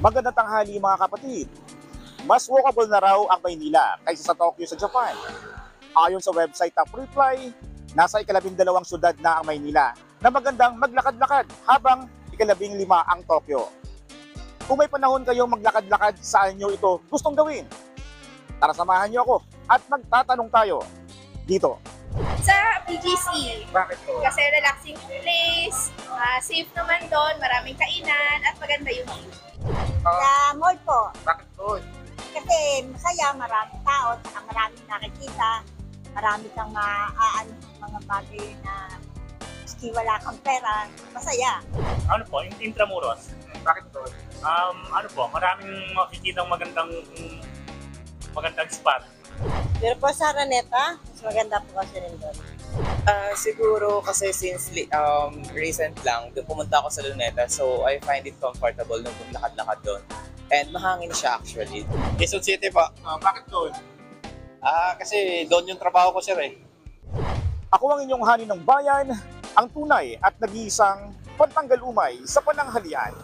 Magandang tanghali mga kapatid. Mas walkable na raw ang Maynila kaysa sa Tokyo sa Japan. Ayon sa website ng Freefly, nasa ika-12 syudad na ang Maynila na magandang maglakad-lakad habang ika-15 ang Tokyo. Kung may panahon kayong maglakad-lakad, saan nyo ito gustong gawin? Tara samahan nyo ako at magtatanong tayo dito. Sa BGC. Bakit to? Kasi relaxing place, safe naman doon, maraming kainan, at maganda yung view. Sa mall po. Bakit to? Kasi masaya, maraming tao, saka maraming nakikita, marami kang maaano mga bagay na maski wala kang pera, masaya. Ano po, yung Intramuros. Bakit to? Ano po, maraming makikitang magandang spot. Pero po sa Araneta, mas maganda po kasi rin doon. Siguro kasi since recent lang, doon pumunta ako sa Luneta, so I find it comfortable nung maglakad-lakad doon. And mahangin siya actually. Quezon City po. Bakit to? Kasi doon yung trabaho ko, sir eh. Ako ang inyong hani ng bayan, ang tunay at nag-iisang pantanggal umay sa pananghalian.